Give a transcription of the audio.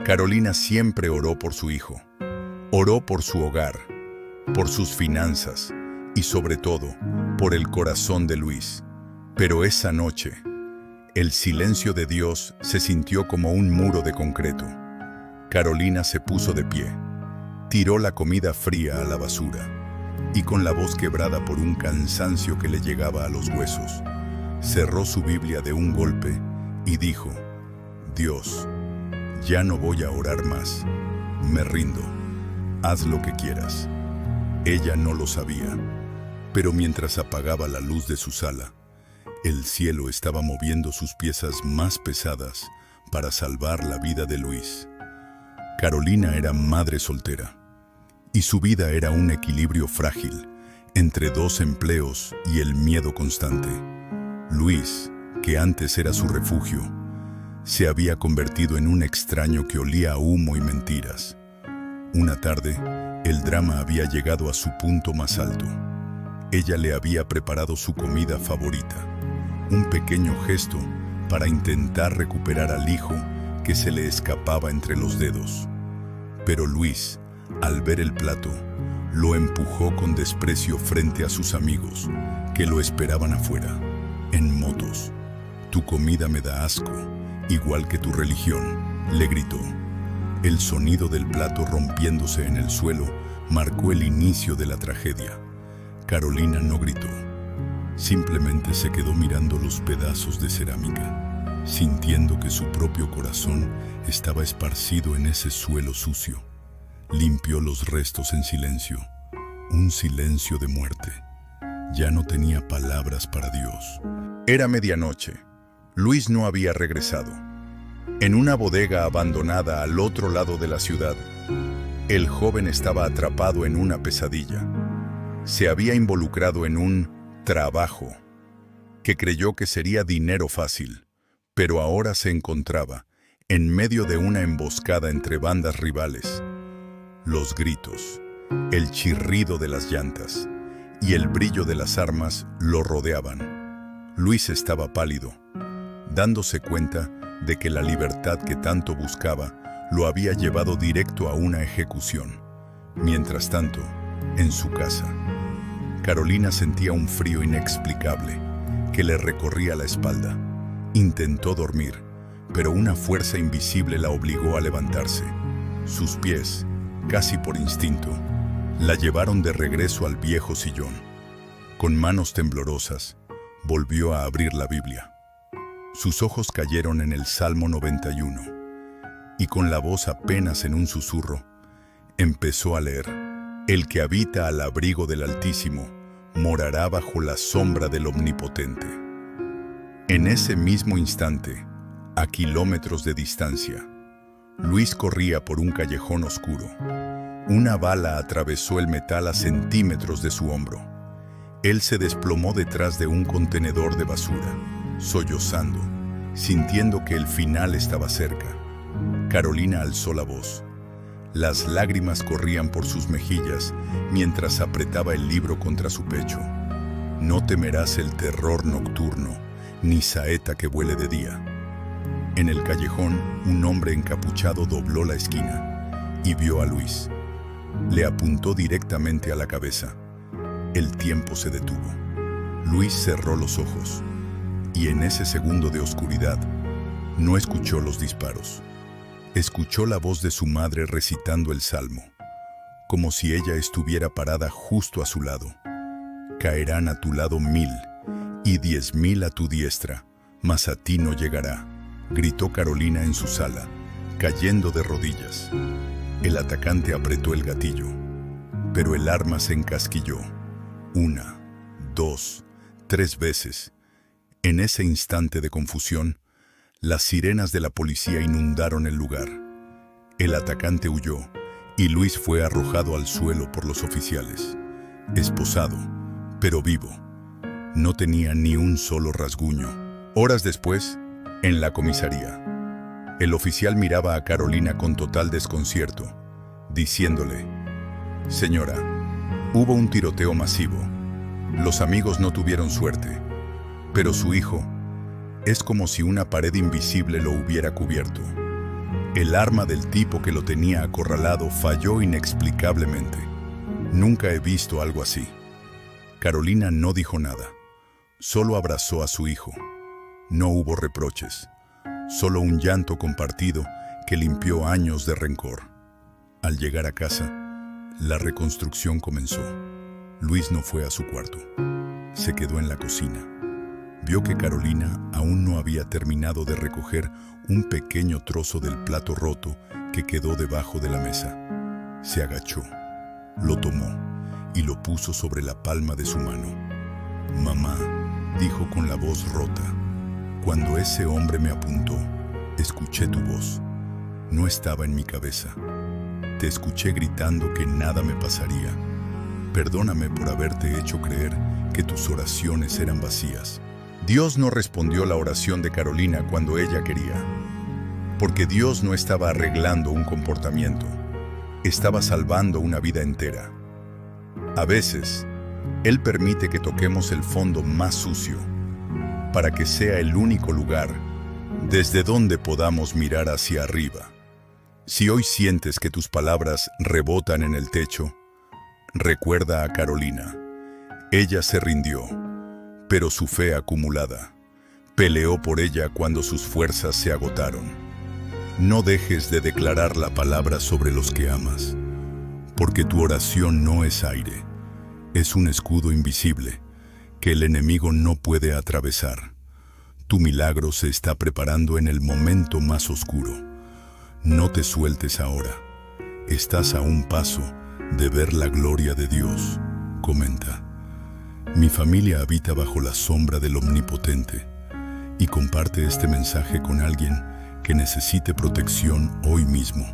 Carolina siempre oró por su hijo. Oró por su hogar, por sus finanzas y sobre todo por el corazón de Luis. Pero esa noche, el silencio de Dios se sintió como un muro de concreto. Carolina se puso de pie, tiró la comida fría a la basura y con la voz quebrada por un cansancio que le llegaba a los huesos, cerró su Biblia de un golpe y dijo: Dios, ya no voy a orar más, me rindo, haz lo que quieras. Ella no lo sabía, pero mientras apagaba la luz de su sala, el cielo estaba moviendo sus piezas más pesadas para salvar la vida de Luis. Carolina era madre soltera, y su vida era un equilibrio frágil entre dos empleos y el miedo constante. Luis, que antes era su refugio, se había convertido en un extraño que olía a humo y mentiras. Una tarde, el drama había llegado a su punto más alto. Ella le había preparado su comida favorita, un pequeño gesto para intentar recuperar al hijo que se le escapaba entre los dedos. Pero Luis, al ver el plato, lo empujó con desprecio frente a sus amigos, que lo esperaban afuera, en motos. Tu comida me da asco, igual que tu religión, le gritó. El sonido del plato rompiéndose en el suelo marcó el inicio de la tragedia. Carolina no gritó, simplemente se quedó mirando los pedazos de cerámica, sintiendo que su propio corazón estaba esparcido en ese suelo sucio. Limpió los restos en silencio, un silencio de muerte. Ya no tenía palabras para Dios. Era medianoche. Luis no había regresado. En una bodega abandonada al otro lado de la ciudad, el joven estaba atrapado en una pesadilla. Se había involucrado en un trabajo que creyó que sería dinero fácil, pero ahora se encontraba en medio de una emboscada entre bandas rivales. Los gritos, el chirrido de las llantas y el brillo de las armas lo rodeaban. Luis estaba pálido, dándose cuenta de que la libertad que tanto buscaba lo había llevado directo a una ejecución. Mientras tanto, en su casa, Carolina sentía un frío inexplicable que le recorría la espalda. Intentó dormir, pero una fuerza invisible la obligó a levantarse. Sus pies, casi por instinto, la llevaron de regreso al viejo sillón. Con manos temblorosas, volvió a abrir la Biblia. Sus ojos cayeron en el Salmo 91, y con la voz apenas en un susurro, empezó a leer: El que habita al abrigo del Altísimo morará bajo la sombra del Omnipotente. En ese mismo instante, a kilómetros de distancia, Luis corría por un callejón oscuro. Una bala atravesó el metal a centímetros de su hombro. Él se desplomó detrás de un contenedor de basura, sollozando, sintiendo que el final estaba cerca. Carolina alzó la voz. Las lágrimas corrían por sus mejillas mientras apretaba el libro contra su pecho. No temerás el terror nocturno, ni saeta que vuele de día. En el callejón, un hombre encapuchado dobló la esquina y vio a Luis. Le apuntó directamente a la cabeza. El tiempo se detuvo. Luis cerró los ojos, y en ese segundo de oscuridad, no escuchó los disparos. Escuchó la voz de su madre recitando el salmo, como si ella estuviera parada justo a su lado. Caerán a tu lado 1000 y 10.000 a tu diestra, mas a ti no llegará, gritó Carolina en su sala, cayendo de rodillas. El atacante apretó el gatillo, pero el arma se encasquilló. 1, 2, 3 veces. En ese instante de confusión, las sirenas de la policía inundaron el lugar. El atacante huyó y Luis fue arrojado al suelo por los oficiales. Esposado, pero vivo. No tenía ni un solo rasguño. Horas después, en la comisaría, el oficial miraba a Carolina con total desconcierto, diciéndole: Señora, hubo un tiroteo masivo. Los amigos no tuvieron suerte, pero su hijo es como si una pared invisible lo hubiera cubierto. El arma del tipo que lo tenía acorralado falló inexplicablemente. Nunca he visto algo así. Carolina no dijo nada. Solo abrazó a su hijo. No hubo reproches. Solo un llanto compartido que limpió años de rencor. Al llegar a casa, la reconstrucción comenzó. Luis no fue a su cuarto. Se quedó en la cocina. Vio que Carolina aún no había terminado de recoger un pequeño trozo del plato roto que quedó debajo de la mesa. Se agachó, lo tomó y lo puso sobre la palma de su mano. «Mamá», dijo con la voz rota, «cuando ese hombre me apuntó, escuché tu voz. No estaba en mi cabeza. Te escuché gritando que nada me pasaría. Perdóname por haberte hecho creer que tus oraciones eran vacías». Dios no respondió la oración de Carolina cuando ella quería, porque Dios no estaba arreglando un comportamiento, estaba salvando una vida entera. A veces, Él permite que toquemos el fondo más sucio, para que sea el único lugar desde donde podamos mirar hacia arriba. Si hoy sientes que tus palabras rebotan en el techo, recuerda a Carolina. Ella se rindió, pero su fe acumulada peleó por ella cuando sus fuerzas se agotaron. No dejes de declarar la palabra sobre los que amas, porque tu oración no es aire, es un escudo invisible que el enemigo no puede atravesar. Tu milagro se está preparando en el momento más oscuro. No te sueltes ahora. Estás a un paso de ver la gloria de Dios. Comenta: «Mi familia habita bajo la sombra del Omnipotente», y comparte este mensaje con alguien que necesite protección hoy mismo.